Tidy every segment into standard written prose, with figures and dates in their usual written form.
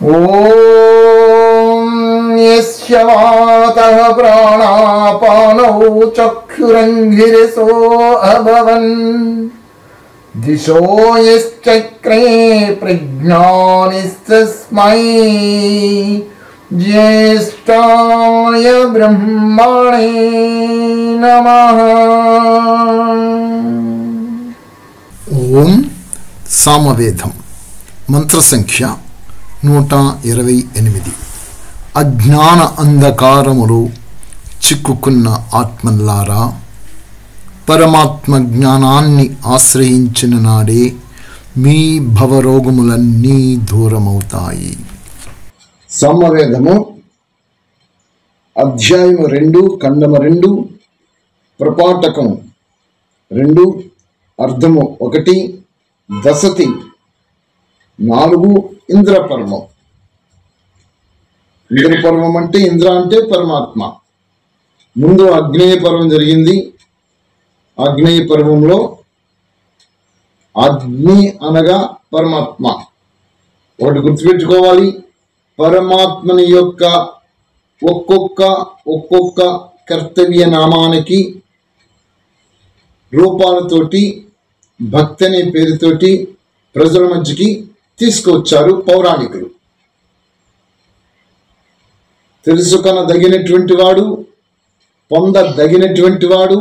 ఓం యస్య వాతః ప్రాణాపానౌ చక్షురంఘిరసో అభవన్ దిశో యశ్చక్రే ప్రజ్ఞానిస్తస్మై జ్యేష్ఠాయ బ్రహ్మణే నమః. ఓం సామవేదం మంత్ర సంఖ్య 128. అజ్ఞాన అంధకారములో చిక్కుకున్న ఆత్మల్లారా, పరమాత్మ జ్ఞానాన్ని ఆశ్రయించిన నాడే మీ భవరోగములన్నీ దూరమవుతాయి. సామవేదము అధ్యాయము 2, ఖండము 2, ప్రపాఠకం 2, అర్థము 1, వసతి 4, ఇంద్రపర్వం. ఇంద్రపర్వం అంటే ఇంద్ర అంటే పరమాత్మ. ముందు ఆగ్నేయ పర్వం జరిగింది. ఆగ్నేయ పర్వంలో అగ్ని అనగా పరమాత్మ. ఒకటి గుర్తుపెట్టుకోవాలి, పరమాత్మని యొక్క ఒక్కొక్క కర్తవ్య నామానికి రూపాలతోటి భక్తి అనే పేరుతోటి ప్రజల మధ్యకి తీసుకొచ్చారు పౌరాణికులు. తెలుసుకొనదగినటువంటి వాడు, పొందదగినటువంటి వాడు,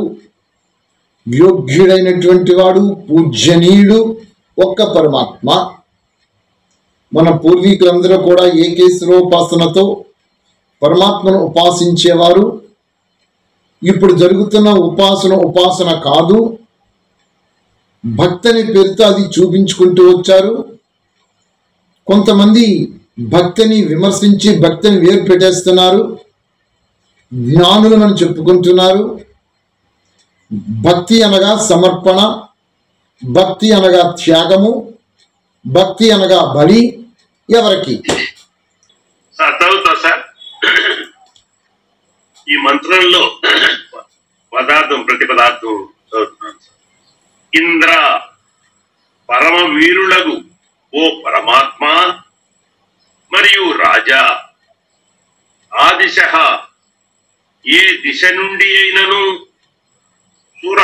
యోగ్యుడైనటువంటి వాడు, పూజ్యనీయుడు ఒక్క పరమాత్మ. మన పూర్వీకులందరూ కూడా ఏకేశ్వరోపాసనతో పరమాత్మను ఉపాసించేవారు. ఇప్పుడు జరుగుతున్న ఉపాసన కాదు, భక్తిని పేరుతో అది చూపించుకుంటూ వచ్చారు. కొంతమంది భక్తిని విమర్శించి భక్తిని వేరు పెట్టేస్తున్నారు, జ్ఞానులను చెప్పుకుంటున్నారు. భక్తి అనగా సమర్పణ, భక్తి అనగా త్యాగము, భక్తి అనగా బలి. ఎవరికి? చదువుతా సార్. ఈ మంత్రంలో పదార్థం ప్రతి పదార్థం చదువుతున్నాను సార్. ఇంద్ర పరమ వీరులకు ఓ పరమాత్మ మరియు రాజా, ఆదిశ ఏ దిశ నుండి అయినను సూర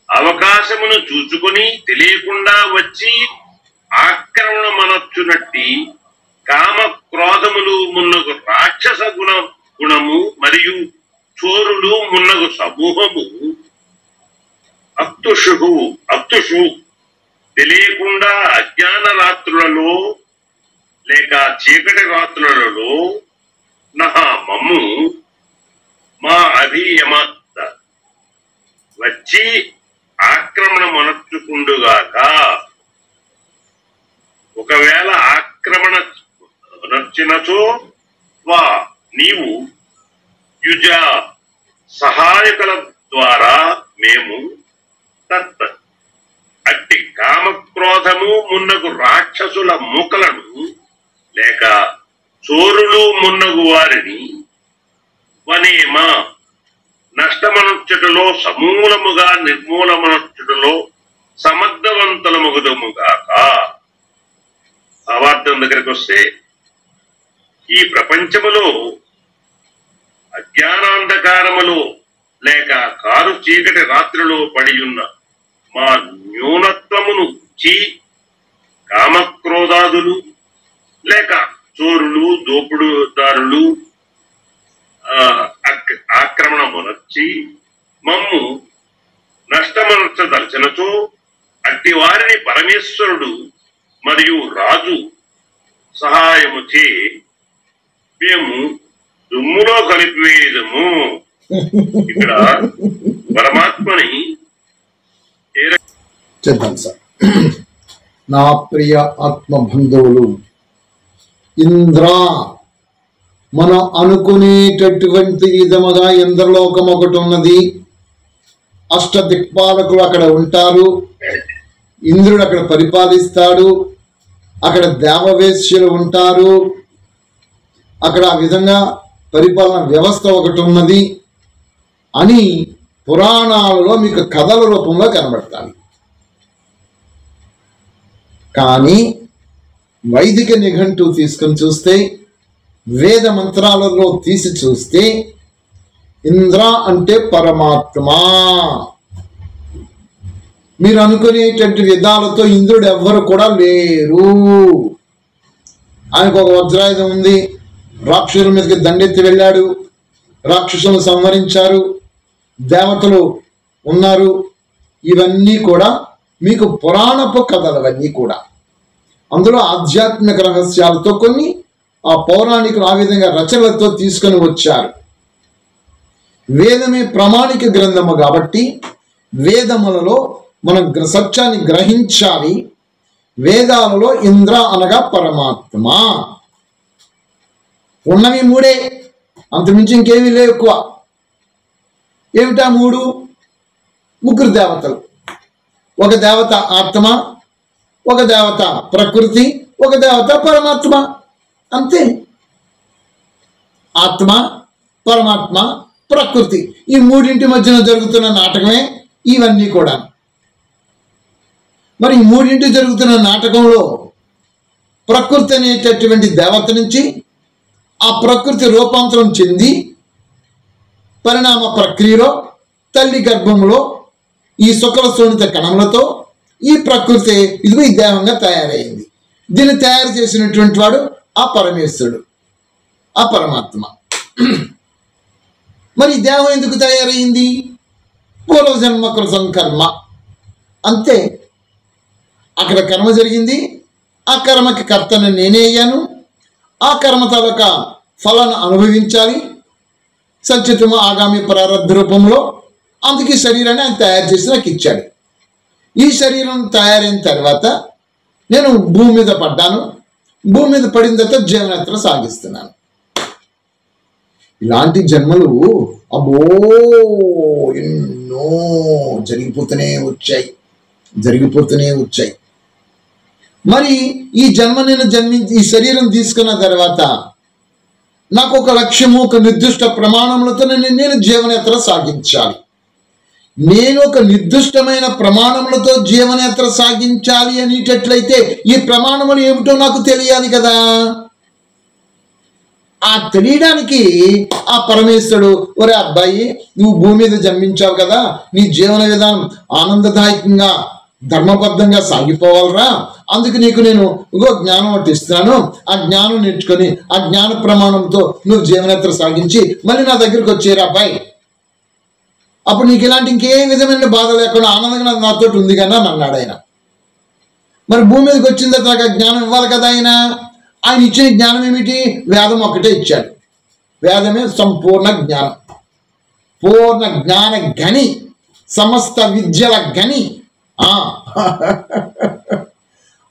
అవకాశమును చూచుకొని తెలియకుండా వచ్చి ఆక్రమణ మనర్చునట్టి కామ క్రోధములు మున్నగు రాక్షస గుణము మరియు చోరులు మున్నగు సమూహము అప్తుషు తెలియకుండా అజ్ఞాన రాత్రులలో లేక చీకటి రాత్రులలో మమ్ము మా అభియమత్త వచ్చి ఆక్రమణ మనర్చుకుండుగాక. ఒకవేళ ఆక్రమణ నచ్చినచో వా నీవు యుజ సహాయకుల ద్వారా మేము తత్ అట్టి కామక్రోధము మున్నగు రాక్షసుల మూకలను లేక చోరులు మున్నగు వారిని వనేమ నష్టమనొచ్చుటలో సమూలముగా నిర్మూలమనొచ్చుటలో సమర్థవంతులముగుదముగాక. భావార్థం దగ్గరికి వస్తే, ఈ ప్రపంచములో అజ్ఞానాంధకారములో లేక కారు చీకటి రాత్రిలో పడి ఉన్న మా న్యూనత్వమును కామక్రోధాదులు లేక చోరులు, దోపుడుదారులు ఆక్రమణ మొనర్చి మమ్ము నష్టమనర్చదలచినచో అట్టి వారిని పరమేశ్వరుడు మరియు రాజు సహాయముచే మేము దుమ్ములో కలిపివేయదము. ఇక్కడ పరమాత్మని చేద్దాం సార్. నా ప్రియ ఆత్మ బంధువులు, ఇంద్ర మనం అనుకునేటటువంటి విధముగా ఇంద్రలోకం ఒకటి ఉన్నది. అష్టదిక్పాలకులు అక్కడ ఉంటారు. ఇంద్రుడు అక్కడ పరిపాలిస్తాడు. అక్కడ దేవవేశ్యులు ఉంటారు. అక్కడ ఆ విధంగా పరిపాలన వ్యవస్థ ఒకటి ఉన్నది అని పురాణాలలో మీకు కథల రూపంలో కనబడతాయి. కానీ వైదిక నిఘంటు తీసుకొని చూస్తే, వేద మంత్రాలలో తీసి చూస్తే ఇంద్ర అంటే పరమాత్మ. మీరు అనుకునేటువంటి విధాలతో ఇంద్రుడు ఎవ్వరు కూడా లేరు. ఆయనకు ఒక వజ్రాయుధం ఉంది, రాక్షసుల మీదకి దండెత్తి వెళ్ళాడు, రాక్షసులను సంహరించారు, దేవతలు ఉన్నారు. ఇవన్నీ కూడా మీకు పురాణపు కథలు. అవన్నీ కూడా అందులో ఆధ్యాత్మిక రహస్యాలతో కొన్ని ఆ పౌరాణికులు ఆ విధంగా రచనలతో తీసుకొని వచ్చారు. వేదమే ప్రామాణిక గ్రంథము కాబట్టి వేదములలో మనం సత్యాన్ని గ్రహించాలి. వేదాలలో ఇంద్ర అనగా పరమాత్మ. ఉన్నవి మూడే, అంతమించి ఇంకేమీ లేవు ఎక్కువ. ఏమిటా మూడు? ముగ్గురు దేవతలు. ఒక దేవత ఆత్మ, ఒక దేవత ప్రకృతి, ఒక దేవత పరమాత్మ. అంతే. ఆత్మ, పరమాత్మ, ప్రకృతి, ఈ మూడింటి మధ్యన జరుగుతున్న నాటకమే ఇవన్నీ కూడా. మరి ఈ మూడింటి జరుగుతున్న నాటకంలో ప్రకృతి అనేటటువంటి దేవత నుంచి ఆ ప్రకృతి రూపాంతరం చెంది పరిణామ ప్రక్రియలో తల్లి గర్భంలో ఈ శుక్ల శోణిత కణములతో ఈ ప్రకృతి ఇదిగో ఈ దేహంగా తయారైంది. దీన్ని తయారు చేసినటువంటి వాడు ఆ పరమేశ్వరుడు, ఆ పరమాత్మ. మరి ఈ దేహం ఎందుకు తయారైంది? పూర్వజన్మ కృతం కర్మ. అంతే. అక్కడ కర్మ జరిగింది, ఆ కర్మకి కర్తను నేనే అయ్యాను. ఆ కర్మ తాలూకా ఫలాన్ని అనుభవించాలి సంచితము ఆగామి ప్రారంభ రూపంలో. అందుకే శరీరాన్ని ఆయన తయారు చేసి నాకు ఇచ్చాడు. ఈ శరీరం తయారైన తర్వాత నేను భూమి మీద పడ్డాను. భూమి మీద పడిన తర్వాత జీవనయాత్ర సాగిస్తున్నాను. ఇలాంటి జన్మలు అబ్బో ఎన్నో జరిగిపోతూనే వచ్చాయి. మరి ఈ జన్మ నేను ఈ శరీరం తీసుకున్న తర్వాత నాకు ఒక లక్ష్యము, ఒక నిర్దిష్ట ప్రమాణములతో నేను జీవనయాత్ర సాగించాలి. నేను ఒక నిర్దిష్టమైన ప్రమాణములతో జీవనయాత్ర సాగించాలి అనేటట్లయితే ఈ ప్రమాణములు ఏమిటో నాకు తెలియాలి కదా. ఆ తెలియడానికి ఆ పరమేశ్వరుడు, ఒరే అబ్బాయి, నువ్వు భూమి మీద జన్మించావు కదా, నీ జీవన విధానం ఆనందదాయకంగా ధర్మబద్ధంగా సాగిపోవాలరా, అందుకు నీకు నేను ఇంకో జ్ఞానం ఒకటి ఇస్తున్నాను. ఆ జ్ఞానం నేర్చుకొని ఆ జ్ఞాన ప్రమాణంతో నువ్వు జీవనయాత్ర సాగించి మళ్ళీ నా దగ్గరికి వచ్చేరా అబ్బాయి. అప్పుడు నీకు ఇలాంటి ఇంకే విధమైన బాధ లేకుండా ఆనందంగా నాతో ఉంది కదా అని అన్నాడు ఆయన. మరి భూమి మీదకి వచ్చిన తర్వాత నాకు జ్ఞానం ఇవ్వాలి కదా. ఆయన ఇచ్చిన జ్ఞానం ఏమిటి? వేదం ఒకటే ఇచ్చాడు. వేదమే సంపూర్ణ జ్ఞానం, పూర్ణ జ్ఞాన గని, సమస్త విద్యల గని.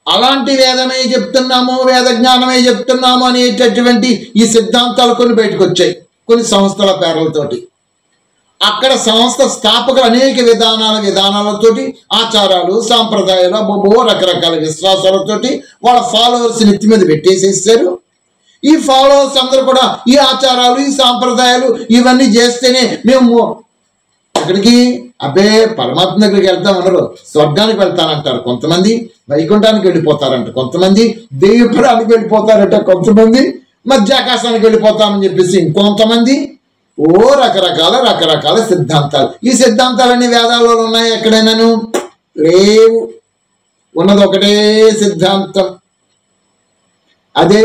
అలాంటి వేదమే చెప్తున్నాము, వేద జ్ఞానమే చెప్తున్నాము అనేటటువంటి ఈ సిద్ధాంతాలు కొన్ని బయటకు వచ్చాయి కొన్ని సంస్థల పేర్లతోటి. అక్కడ సంస్థ స్థాపకులు అనేక విధానాలతోటి, ఆచారాలు, సాంప్రదాయాలు, అబ్బో రకరకాల విశ్వాసాలతోటి వాళ్ళ ఫాలోవర్స్ నెత్తి మీద పెట్టేసేసారు. ఈ ఫాలోవర్స్ అందరూ కూడా ఈ ఆచారాలు, ఈ సాంప్రదాయాలు ఇవన్నీ చేస్తేనే మేము ఎక్కడికి, అబ్బే పరమాత్మ దగ్గరికి వెళ్తామన్నారు, స్వర్గానికి వెళ్తానంటారు కొంతమంది, వైకుంఠానికి వెళ్ళిపోతారంట కొంతమంది, దేవపురానికి వెళ్ళిపోతారంట కొంతమంది, మధ్యాకాశానికి వెళ్ళిపోతామని చెప్పేసి ఇంకొంతమంది. రకరకాల సిద్ధాంతాలు. ఈ సిద్ధాంతాలన్నీ వేదాలలో ఉన్నాయి? ఎక్కడైనాను లేవు. ఉన్నది ఒకటే సిద్ధాంతం, అదే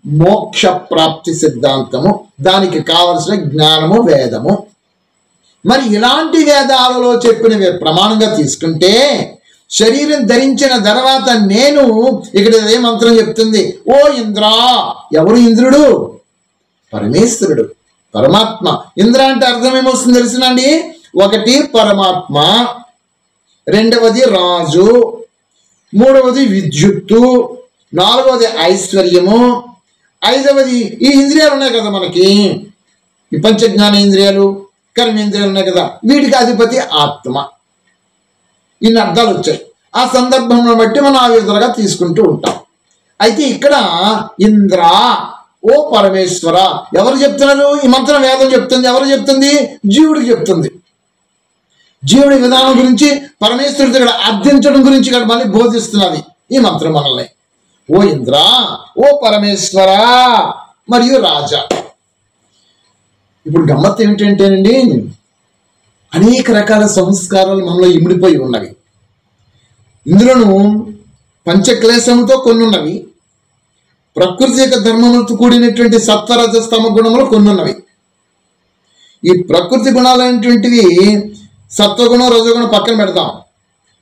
మోక్ష ప్రాప్తి సిద్ధాంతము. దానికి కావలసిన జ్ఞానము వేదము. మరి ఇలాంటి వేదాలలో చెప్పినవి ప్రమాణంగా తీసుకుంటే శరీరం ధరించిన తర్వాత నేను ఇక్కడ ఏ మంత్రం చెప్తుంది? ఓ ఇంద్రా. ఎవరు ఇంద్రుడు? పరమేశ్వరుడు, పరమాత్మ. ఇంద్ర అంటే అర్థం ఏమొస్తుంది తెలుసునండి? ఒకటి పరమాత్మ, రెండవది రాజు, మూడవది విద్యుత్తు, నాలుగవది ఐశ్వర్యము, ఐదవది ఈ ఇంద్రియాలు ఉన్నాయి కదా మనకి, ఈ పంచజ్ఞాన ఇంద్రియాలు, కర్మేంద్రియాలు ఉన్నాయి కదా, వీటికి అధిపతి ఆత్మ. ఇన్ని అర్థాలు వచ్చాయి. ఆ సందర్భంలో బట్టి మనం ఆ విధంగా తీసుకుంటూ ఉంటాం. అయితే ఇక్కడ ఇంద్ర, ఓ పరమేశ్వర, ఎవరు చెప్తున్నారు? ఈ మంత్రం వేదం చెప్తుంది. ఎవరు చెప్తుంది? జీవుడికి చెప్తుంది. జీవుడి విధానం గురించి, పరమేశ్వరుడు ఇక్కడ అర్థించడం గురించి ఇక్కడ మళ్ళీ బోధిస్తున్నది ఈ మంత్రం మనల్ని. ఓ ఇంద్ర, ఓ పరమేశ్వర మరియు రాజా. ఇప్పుడు గమ్మత్తు ఏమిటంటేనండి, అనేక రకాల సంస్కారాలు మనలో ఇమిడిపోయి ఉన్నవి. ఇందులోనూ పంచక్లేశముతో కొన్ని ఉన్నవి, ప్రకృతి యొక్క ధర్మములతో కూడినటువంటి సత్వరజస్తమ గుణములు కొన్ని ఉన్నవి. ఈ ప్రకృతి గుణాలైనటువంటివి సత్వగుణం రజోగుణం పక్కన పెడతాం.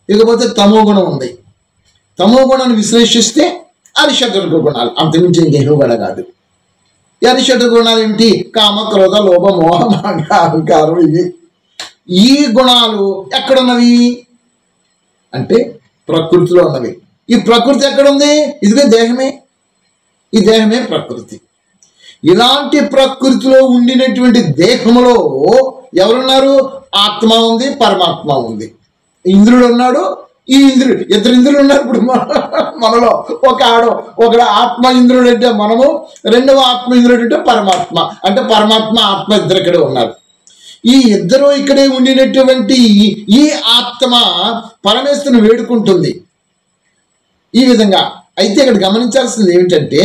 ఇకపోతే తమో గుణం ఉంది. తమో గుణాన్ని విశ్లేషిస్తే అరిషడ్వర్గ గుణాలు, అంతకుమించి ఇంకేమీ కూడా కాదు. ఈ అరిషడ్వర్గ గుణాలు ఏమిటి? కామ, క్రోధ, లోభ, మోహ, మాన, అహంకారం. ఇవి ఈ గుణాలు ఎక్కడున్నవి అంటే ప్రకృతిలో ఉన్నవి. ఈ ప్రకృతి ఎక్కడుంది? ఇదిగో దేహమే. ఈ దేహమే ప్రకృతి. ఇలాంటి ప్రకృతిలో ఉండినటువంటి దేహములో ఎవరున్నారు? ఆత్మ ఉంది, పరమాత్మ ఉంది. ఇంద్రుడు ఉన్నాడు, ఈ ఇంద్రుడు, ఇద్దరు ఇంద్రుడు ఉన్నారు. ఇప్పుడు మనలో ఒకడు ఆత్మ ఇంద్రుడు అంటే మనము, రెండవ ఆత్మ ఇంద్రుడు అంటే పరమాత్మ. అంటే పరమాత్మ ఆత్మ ఇద్దరు ఇక్కడే ఉన్నారు. ఈ ఇద్దరు ఇక్కడే ఉండినటువంటి ఈ ఆత్మ పరమేశ్వరుని వేడుకుంటుంది ఈ విధంగా. అయితే ఇక్కడ గమనించాల్సింది ఏమిటంటే,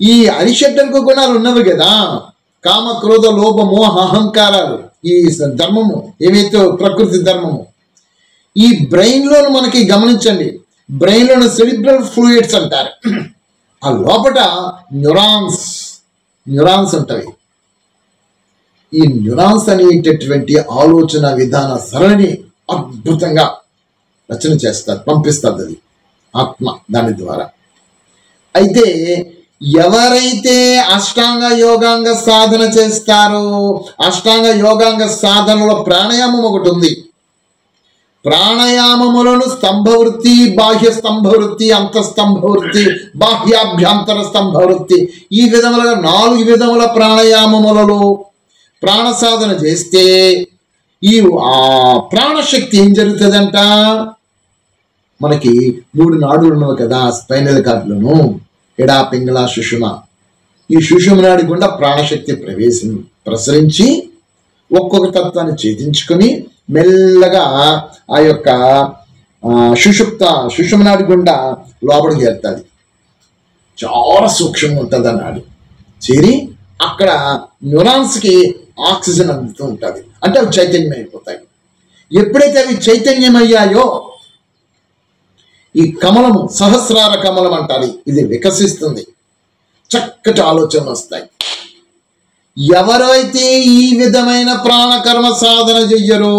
ఈ అరిషడ్వర్గ గుణాలు ఉన్నవి కదా, కామ, క్రోధ, లోభ, మోహ, అహంకారాలు, ఈ ధర్మము ఏవైతే ప్రకృతి ధర్మము, ఈ బ్రెయిన్లోను మనకి గమనించండి, బ్రెయిన్లోని సెరిబ్రల్ ఫ్లూయిడ్స్ అంటారు. ఆ లోపల న్యూరాన్స్ ఉంటాయి. ఈ న్యూరాన్స్ అనేటటువంటి ఆలోచన విధాన సరళిని అద్భుతంగా రచన చేస్తారు, పంపిస్తుంది అది ఆత్మ దాని ద్వారా. అయితే ఎవరైతే అష్టాంగ యోగాంగ సాధన చేస్తారో, అష్టాంగ యోగాంగ సాధనలో ప్రాణాయామం ఒకటి ఉంది. ప్రాణాయామములను స్తంభవృత్తి, బాహ్య స్తంభవృత్తి, అంతఃస్తంభవృత్తి, బాహ్యాభ్యంతర స్తంభవృత్తి, ఈ విధములుగా 4 విధముల ప్రాణాయామములలో ప్రాణ సాధన చేస్తే ఈ ప్రాణశక్తి ఏం జరుగుతుందంట? మనకి 3 నాడులు ఉన్నవి కదా స్పైనల్ కార్డులోను, ఎడా, పింగళ, సుషుమ. ఈ సుషుమ నాడి గుండా ప్రాణశక్తి ప్రసరించి ఒక్కొక్క తత్వాన్ని ఛేదించుకొని మెల్లగా ఆ యొక్క సుషుమ నాడి గుండా లోపలికి చేరుతుంది. చాలా సూక్ష్మంగా ఉంటుంది ఆ నాడి. చేరి అక్కడ న్యూరాన్స్కి ఆక్సిజన్ అందుతూ ఉంటుంది. అంటే అవి చైతన్యం అయిపోతాయి. ఎప్పుడైతే అవి చైతన్యం అయ్యాయో ఈ కమలము, సహస్రార కమలం అంటారు, ఇది వికసిస్తుంది. చక్కటి ఆలోచనలు వస్తాయి. ఎవరైతే ఈ విధమైన ప్రాణకర్మ సాధన చెయ్యరో,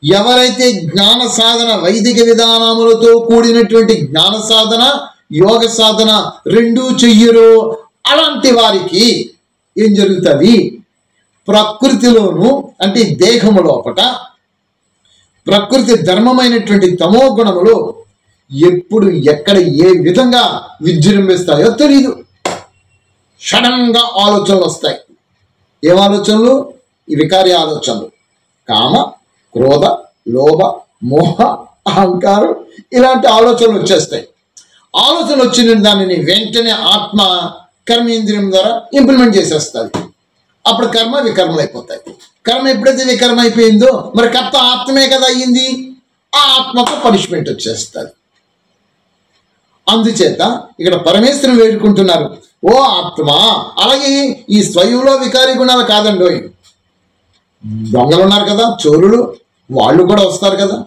ఎవరైతే జ్ఞాన సాధన, వైదిక విధానములతో కూడినటువంటి జ్ఞాన సాధన, యోగ సాధన రెండూ చెయ్యరో, అలాంటి వారికి ఏం జరుగుతుంది? ప్రకృతిలోను అంటే దేహము లోపట ప్రకృతి ధర్మమైనటువంటి తమో గుణములు ఎప్పుడు ఎక్కడ ఏ విధంగా విజృంభిస్తాయో తెలియదు. సడన్గా ఆలోచనలు వస్తాయి. ఏం ఆలోచనలు? ఈ వికారి ఆలోచనలు. కామ, క్రోధ, లోభ, మోహ, అహంకారం, ఇలాంటి ఆలోచనలు వచ్చేస్తాయి. ఆలోచన వచ్చిన దానిని వెంటనే ఆత్మ కర్మేంద్రియం ద్వారా ఇంప్లిమెంట్ చేసేస్తుంది. అప్పుడు కర్మ వికర్మలు అయిపోతాయి. కర్మ ఎప్పుడైతే వికర్మ అయిపోయిందో మరి కర్త ఆత్మే కదా అయ్యింది, ఆ ఆత్మకు పనిష్మెంట్ వచ్చేస్తుంది. అందుచేత ఇక్కడ పరమేశ్వరుని వేడుకుంటున్నారు, ఓ ఆత్మ. అలాగే ఈ స్వయంలో వికారి గుణాలు కాదండి. దొంగలు ఉన్నారు కదా, చోరులు, వాళ్ళు కూడా వస్తారు కదా,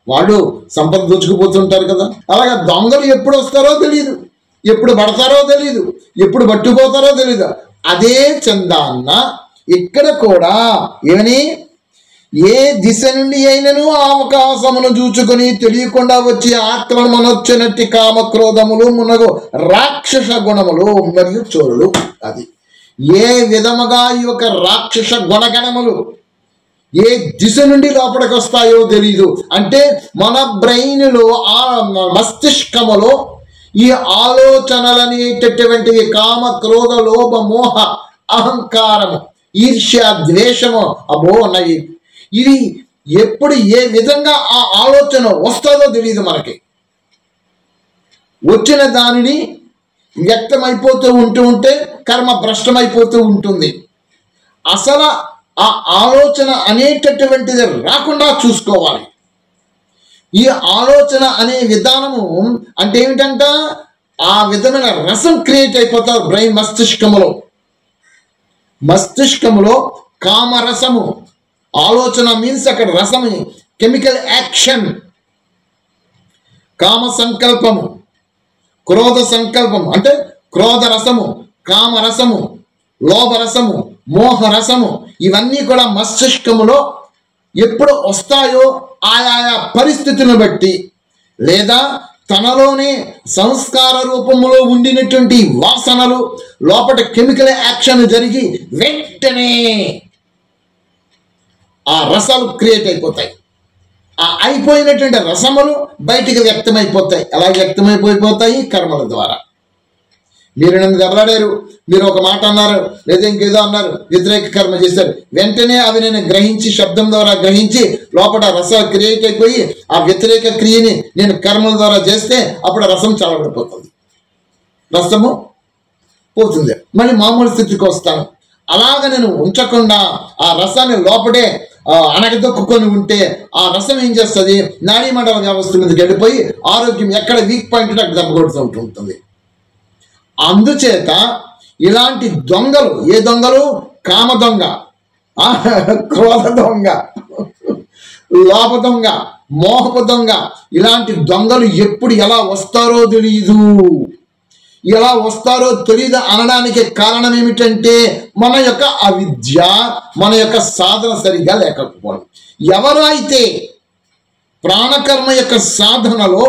వాళ్ళు సంపద దోచుకుపోతుంటారు కదా. అలాగే దొంగలు ఎప్పుడు వస్తారో తెలియదు, ఎప్పుడు పడతారో తెలియదు, ఎప్పుడు పట్టుకుపోతారో తెలియదు. అదే చందాన్న ఇక్కడ కూడా ఏమని, ఏ దిశ నుండి అయినను అవకాశమును చూచుకొని తెలియకుండా వచ్చి ఆక్రమణొచ్చినట్టి కామ, క్రోధములు, మునగు రాక్షస గుణములు మరియు చోరులు. అది ఏ విధముగా ఈ యొక్క రాక్షస గుణగణములు ఏ దిశ నుండి లోపలికి వస్తాయో తెలీదు. అంటే మన బ్రెయిన్లో, ఆ మస్తిష్కములో ఈ ఆలోచనలనేటటువంటివి కామ, క్రోధ, లోభ, మోహ, అహంకారము, ఈర్ష్య, ద్వేషము అబో ఉన్నాయి. ఇవి ఎప్పుడు ఏ విధంగా ఆ ఆలోచన వస్తుందో తెలియదు మనకి. వచ్చిన దానిని వ్యక్తమైపోతూ ఉంటే కర్మ భ్రష్టమైపోతూ ఉంటుంది. అసలు ఆ ఆలోచన అనేటటువంటిది రాకుండా చూసుకోవాలి. ఈ ఆలోచన అనే విధానము అంటే ఏమిటంట, ఆ విధమైన రసం క్రియేట్ అయిపోతారు బ్రెయిన్ మస్తిష్కములో కామరసము. ఆలోచన మీన్స్ అక్కడ రసము, కెమికల్ యాక్షన్. కామ సంకల్పము, క్రోధ సంకల్పం అంటే క్రోధ రసము, కామరసము, లోభరసము, మోహరసము, ఇవన్నీ కూడా మస్తిష్కములో ఎప్పుడు వస్తాయో ఆయా పరిస్థితులను బట్టి, లేదా తనలోనే సంస్కార రూపంలో ఉండినటువంటి వాసనలు లోపల కెమికల్ యాక్షన్ జరిగి వెంటనే ఆ రసాలు క్రియేట్ అయిపోతాయి. ఆ అయిపోయినటువంటి రసములు బయటికి వ్యక్తమైపోతాయి. ఎలా వ్యక్తమైపోతాయి? కర్మల ద్వారా. మీరు నన్ను దెబ్బలాడారు, మీరు ఒక మాట అన్నారు, లేదా ఇంకేదో అన్నారు, వ్యతిరేక కర్మ చేశారు, వెంటనే అవి నేను గ్రహించి, శబ్దం ద్వారా గ్రహించి లోపల రసాలు క్రియేట్ అయిపోయి ఆ వ్యతిరేక క్రియని నేను కర్మల ద్వారా చేస్తే అప్పుడు రసం చల్లబడిపోతుంది, రసము పోతుంది, మళ్ళీ మామూలు స్థితికి వస్తాను. అలాగ నేను ఉంచకుండా ఆ రసాన్ని లోపడే అణగదొక్కుకొని ఉంటే ఆ రసం ఏం చేస్తుంది? నాడీ మండల వ్యవస్థ మీదకి వెళ్ళిపోయి ఆరోగ్యం ఎక్కడ వీక్ పాయింట్ అక్కడ దెబ్బ కొడుతూ ఉంటుంది. అందుచేత ఇలాంటి దొంగలు, ఏ దొంగలు? కామ దొంగ, క్రోధ దొంగ, లోభ దొంగ, మోహపు దొంగ, ఇలాంటి దొంగలు ఎప్పుడు ఎలా వస్తారో తెలియదు. ఎలా వస్తారో తెలియదు అనడానికి కారణం ఏమిటంటే మన యొక్క అవిద్య, మన యొక్క సాధన సరిగా లేకపోవడం. ఎవరైతే ప్రాణకర్మ యొక్క సాధనలో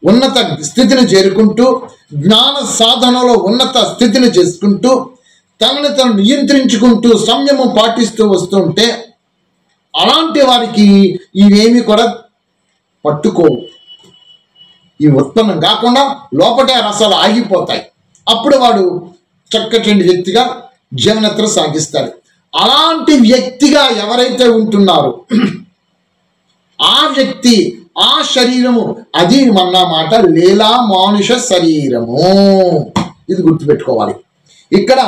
ఉన్నత స్థితిని చేరుకుంటూ, జ్ఞాన సాధనలో ఉన్నత స్థితిని చేసుకుంటూ, తనని తను నియంత్రించుకుంటూ సంయమం పాటిస్తూ వస్తుంటే అలాంటి వారికి ఇవేమి కూడా పట్టుకోవు. ఈ ఉత్పన్నం కాకుండా లోపటే రసాలు ఆగిపోతాయి. అప్పుడు వాడు చక్కటి వ్యక్తిగా జీవనత్ర సాగిస్తాడు. అలాంటి వ్యక్తిగా ఎవరైతే ఉంటున్నారో ఆ వ్యక్తి, ఆ శరీరము, అది అన్నమాట లీలా మానుష శరీరము. ఇది గుర్తుపెట్టుకోవాలి. ఇక్కడ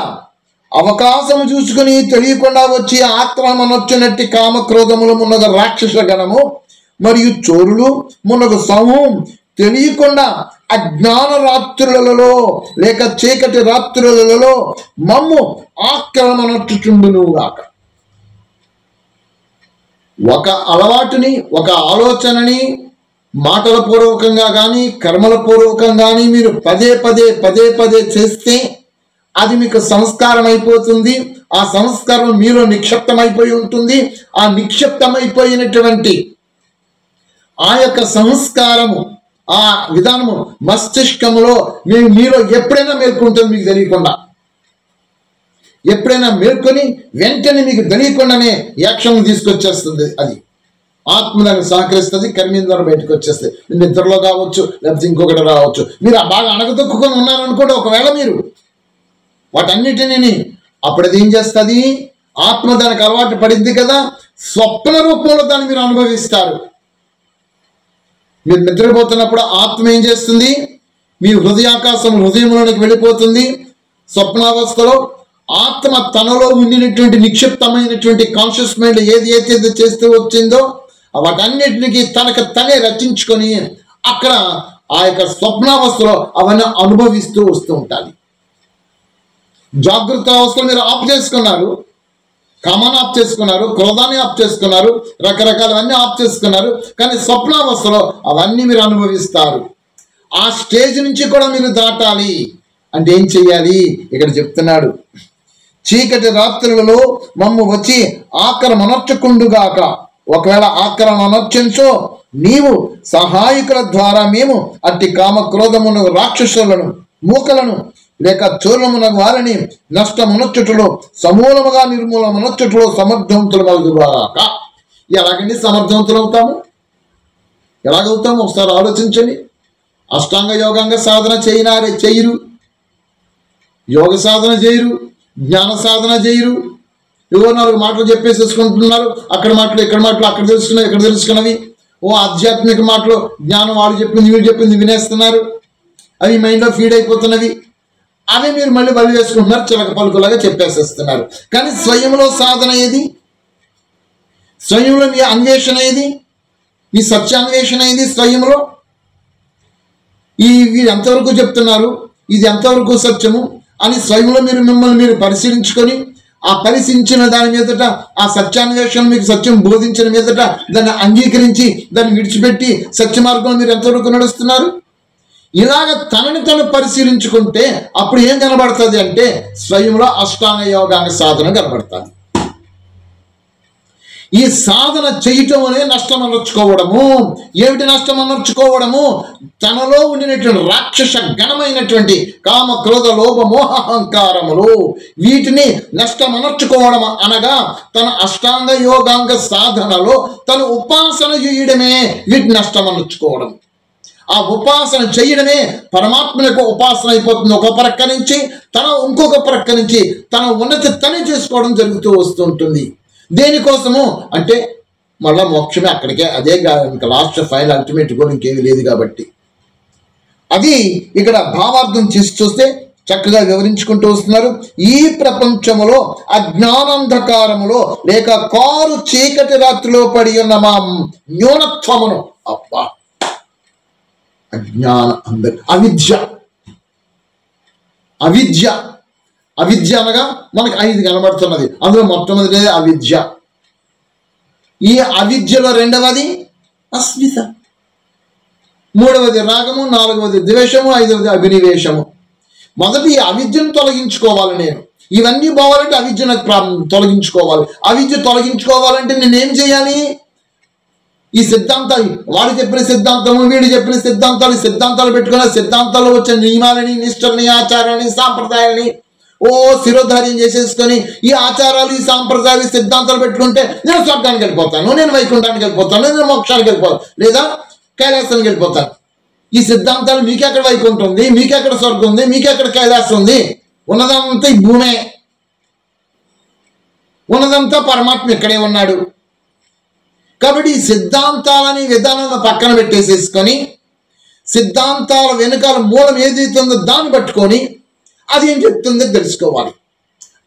అవకాశం చూసుకుని తెలియకుండా వచ్చి ఆక్రమణొచ్చినట్టి కామక్రోధములు మున్నగ రాక్షస గణము మరియు చోరులు మున్నగ సమూహం తెలియకుండా అజ్ఞాన రాత్రులలో లేక చీకటి రాత్రులలో మమ్ము ఆక్రమణొచ్చుచుండునుగాక. ఒక అలవాటుని, ఒక ఆలోచనని మాటల పూర్వకంగా కానీ కర్మల పూర్వకంగా కానీ మీరు పదే పదే చేస్తే అది మీకు సంస్కారం అయిపోతుంది. ఆ సంస్కారం మీలో నిక్షిప్తమైపోయి ఉంటుంది. ఆ నిక్షిప్తమైపోయినటువంటి ఆ యొక్క సంస్కారము, ఆ విధానము మస్తిష్కములో మీలో ఎప్పుడైనా మేల్కొంటుంది. మీకు తెలియకుండా ఎప్పుడైనా మేల్కొని వెంటనే మీకు తెలియకుండానే యాక్షన్ తీసుకొచ్చేస్తుంది. అది ఆత్మ దానికి సహకరిస్తుంది. కర్మేంద్ర బయటకు వచ్చేస్తుంది. నిద్రలో కావచ్చు, లేకపోతే ఇంకొకటి రావచ్చు. మీరు బాగా అణగదొక్కుని ఉన్నారనుకోండి, ఒకవేళ మీరు వాటన్నిటిని, అప్పుడు అది ఏం చేస్తుంది? ఆత్మ దానికి అలవాటు పడింది కదా, స్వప్న రూపంలో దాన్ని మీరు అనుభవిస్తారు. మీరు నిద్రపోతున్నప్పుడు ఆత్మ ఏం చేస్తుంది? మీ హృదయంలోనికి వెళ్ళిపోతుంది. స్వప్నావస్థలో ఆత్మ తనలో ఉండినటువంటి నిక్షిప్తమైనటువంటి కాన్షియస్ మైండ్ ఏది అయితే చేస్తూ వచ్చిందో వాటన్నిటికి తనకు తనే రచించుకొని అక్కడ ఆ యొక్క స్వప్నావస్థలో అవన్నీ అనుభవిస్తూ వస్తూ ఉంటాయి. జాగ్రత్త అవస్థలో మీరు ఆఫ్ చేసుకున్నారు, కామాన్ని ఆఫ్ చేసుకున్నారు, క్రోధాన్ని ఆఫ్ చేసుకున్నారు, రకరకాలవన్నీ ఆఫ్ చేసుకున్నారు. కానీ స్వప్నావస్థలో అవన్నీ మీరు అనుభవిస్తారు. ఆ స్టేజ్ నుంచి కూడా మీరు దాటాలి అంటే ఏం చెయ్యాలి? ఇక్కడ చెప్తున్నాడు, చీకటి రాత్రులలో మమ్ము వచ్చి ఆక్రమణొచ్చకుండుగాక. ఒకవేళ ఆక్రమణొచ్చో నీవు సహాయకుల ద్వారా మేము అట్టి కామ క్రోధమును రాక్షసులను మూకలను లేక చోరమున వారిని నష్టమునొచ్చుటలో సమూలముగా నిర్మూలమునొచ్చుటలో సమర్థవంతులమగుగాక. ఎలాగండి సమర్థవంతులు అవుతాము? ఎలాగవుతాము? ఒకసారి ఆలోచించండి. అష్టాంగ యోగాంగ సాధన చేయరు, యోగ సాధన చేయరు, జ్ఞాన సాధన చేయరు. ఏవో 4 మాటలు చెప్పేసేసుకుంటున్నారు. అక్కడ మాటలు, ఇక్కడ మాటలు, అక్కడ తెలుసుకున్నవి, ఇక్కడ తెలుసుకున్నవి. ఓ ఆధ్యాత్మిక మాటలు, జ్ఞానం వాడు చెప్పింది వీడు చెప్పింది వినేస్తున్నారు. అవి మైండ్లో ఫీడ్ అయిపోతున్నవి. అవి మీరు మళ్ళీ బలి వేసుకుంటున్నారు, చిలక పలుకులాగా చెప్పేసేస్తున్నారు. కానీ స్వయంలో సాధన ఏది? స్వయంలో మీ అన్వేషణ ఏది? మీ సత్యాన్వేషణ ఏది? స్వయంలో వీరు ఎంతవరకు చెప్తున్నారు, ఇది ఎంతవరకు సత్యము అని స్వయంలో మిమ్మల్ని మీరు పరిశీలించుకొని, ఆ పరిశీలించిన దాని మీదట, ఆ సత్యాన్వేషణ మీకు సత్యం బోధించిన మీదట దాన్ని అంగీకరించి దాన్ని విడిచిపెట్టి సత్య మార్గంలో మీరు ఎంతవరకు నడుస్తున్నారు? ఇలాగ తనని తను పరిశీలించుకుంటే అప్పుడు ఏం కనబడుతుంది అంటే స్వయంలో అష్టాంగ యోగాంగ సాధన కనబడుతుంది. ఈ సాధన చేయటం అనే నష్టం అనర్చుకోవడము. ఏమిటి నష్టం అనర్చుకోవడము? తనలో ఉండినటువంటి రాక్షస గణమైనటువంటి కామ క్రోధ లోభ మోహ అహంకారములు, వీటిని నష్టం అనర్చుకోవడం అనగా తన అష్టాంగ యోగాంగ సాధనలో తను ఉపాసన చేయడమే వీటిని నష్టం అనర్చుకోవడం. ఆ ఉపాసన చేయడమే పరమాత్మకు ఉపాసన అయిపోతుంది. ఒక ప్రక్క నుంచి ఇంకొక ప్రక్క నుంచి తన ఉన్నతి తనే చేసుకోవడం జరుగుతూ వస్తుంటుంది. దేనికోసము అంటే మళ్ళా మోక్షమే, అక్కడికే, అదే ఇంకా లాస్ట్ ఫైనల్ అల్టిమేట్ గోల్ ఇంకేమీ లేదు కాబట్టి. అది ఇక్కడ భావార్థం చేసి చూస్తే చక్కగా వివరించుకుంటూ వస్తున్నారు. ఈ ప్రపంచములో అజ్ఞానాంధకారములో లేక కారు చీకటి రాత్రిలో పడి ఉన్న మా న్యూనత్వమును, అబ్బా అవిద్య అనగా మనకి 5 కనబడుతున్నది. అందులో మొట్టమొదటిది అవిద్య. ఈ అవిద్యలో రెండవది అస్మిత, మూడవది రాగము, నాలుగవది ద్వేషము, ఐదవది అభినివేశము. మొదటి అవిద్యను తొలగించుకోవాలి. నేను ఇవన్నీ పోవాలంటే అవిద్యను తొలగించుకోవాలి. అవిద్య తొలగించుకోవాలంటే నేనేం చేయాలి? ఈ సిద్ధాంతాలు, వాడు చెప్పిన సిద్ధాంతము, వీడు చెప్పిన సిద్ధాంతాలు పెట్టుకున్న సిద్ధాంతాల్లో వచ్చే నియమాలని, నిష్టల్ని, ఆచారాలని, సాంప్రదాయాలని శిరోధార్యం చేసేసుకొని ఈ ఆచారాలు, ఈ సాంప్రదాయాలు, సిద్ధాంతాలు పెట్టుకుంటే నేను స్వర్గానికి వెళ్ళిపోతాను, నేను వైకుంఠానికి వెళ్ళిపోతాను, నేను మోక్షానికి వెళ్ళిపోతాను, లేదా కైలాసానికి వెళ్ళిపోతాను. ఈ సిద్ధాంతాలు మీకెక్కడ వైకుంఠం ఉంది, మీకెక్కడ స్వర్గం ఉంది, మీకెక్కడ కైలాసం ఉంది? ఉన్నదంతా ఈ భూమే, ఉన్నదంతా పరమాత్మ ఇక్కడే ఉన్నాడు. కాబట్టి ఈ సిద్ధాంతాలని విధానాలను పక్కన పెట్టేసేసుకొని సిద్ధాంతాల వెనుకాల మూలం ఏదైతుందో దాన్ని పట్టుకొని అది ఏం చెప్తుందో తెలుసుకోవాలి.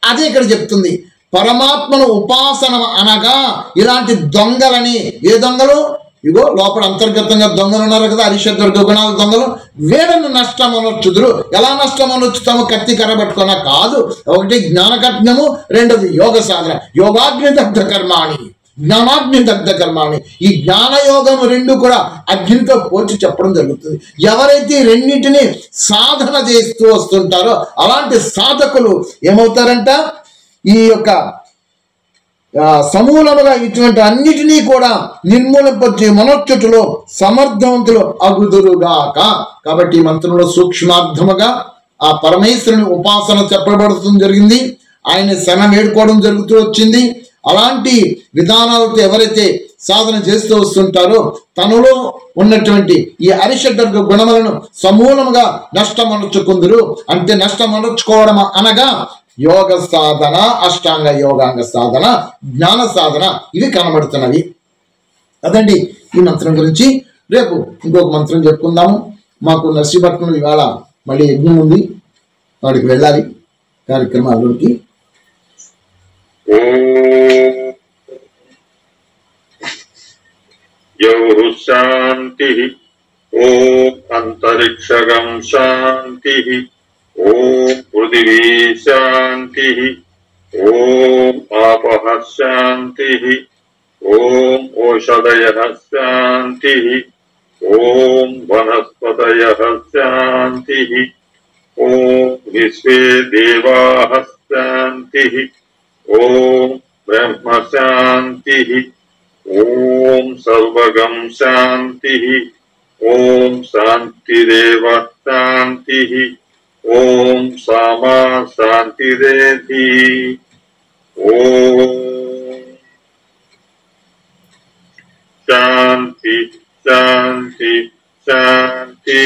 అదే ఇక్కడ చెప్తుంది. పరమాత్మను ఉపాసన అనగా ఇలాంటి దొంగలని, ఏ దొంగలు? ఇగో లోపల అంతర్గతంగా దొంగలు ఉన్నారు కదా, అరిషద్వర్గ గుణాల దొంగలు. వీళ్ళను నష్టం అనొచ్చుదురు. ఎలా నష్టం అనొచ్చుతాము? కత్తి కర్ర పట్టుకున్నా కాదు. ఒకటి జ్ఞాన కఠినము, రెండోది యోగ సాధన. యోగాగ్ని దగ్ధ కర్మాణి, జ్ఞానాగ్ని దగ్ధ కర్మాణి. ఈ జ్ఞానయోగము రెండు కూడా అగ్నితో పోల్చి చెప్పడం జరుగుతుంది. ఎవరైతే రెండింటిని సాధన చేస్తూ వస్తుంటారో అలాంటి సాధకులు ఏమవుతారంట? ఈ యొక్క సమూలముగా ఇటువంటి అన్నిటినీ కూడా నిర్మూలింపచ్చే మనోచ్యుతులో సమర్థవంతులు అగుదురుగాక. కాబట్టి ఈ మంత్రంలో సూక్ష్మార్థముగా ఆ పరమేశ్వరుని ఉపాసన చెప్పబడుతుంది జరిగింది. ఆయన శన వేడుకోవడం జరుగుతూ వచ్చింది. అలాంటి విధానాలతో ఎవరైతే సాధన చేస్తూ వస్తుంటారో తనలో ఉన్నటువంటి ఈ అరిషడ్వర్గ గుణములను సమూలముగా నష్టమనర్చుకుందరు. అంటే నష్టమనర్చుకోవడం అనగా యోగ సాధన, అష్టాంగ యోగాంగ సాధన, జ్ఞాన సాధన, ఇవి కనబడుతున్నవి. అదండి ఈ మంత్రం గురించి. రేపు ఇంకొక మంత్రం చెప్పుకుందాము. మాకు నర్సీపట్నం ఇవాళ మళ్ళీ యజ్ఞం ఉంది, వాడికి వెళ్ళాలి కార్యక్రమాల్లోకి. శాంతి. ఓం అంతరిక్షగం శాంతి. ఓం పృథివీ శాంతి. ఓం ఆపః శాంతి. ఓం ఓషధయః శాంతి. ఓం వనస్పతయః శాంతి. ఓం విశ్వే దేవాః శాంతి. ఓం బ్రహ్మ శాంతి. ఓం సర్వగం శాంతి. ఓం శాంతిరేవ శాంతి. ఓం సామా శాంతిరేధి. ఓం శాంతి శాంతి శాంతి.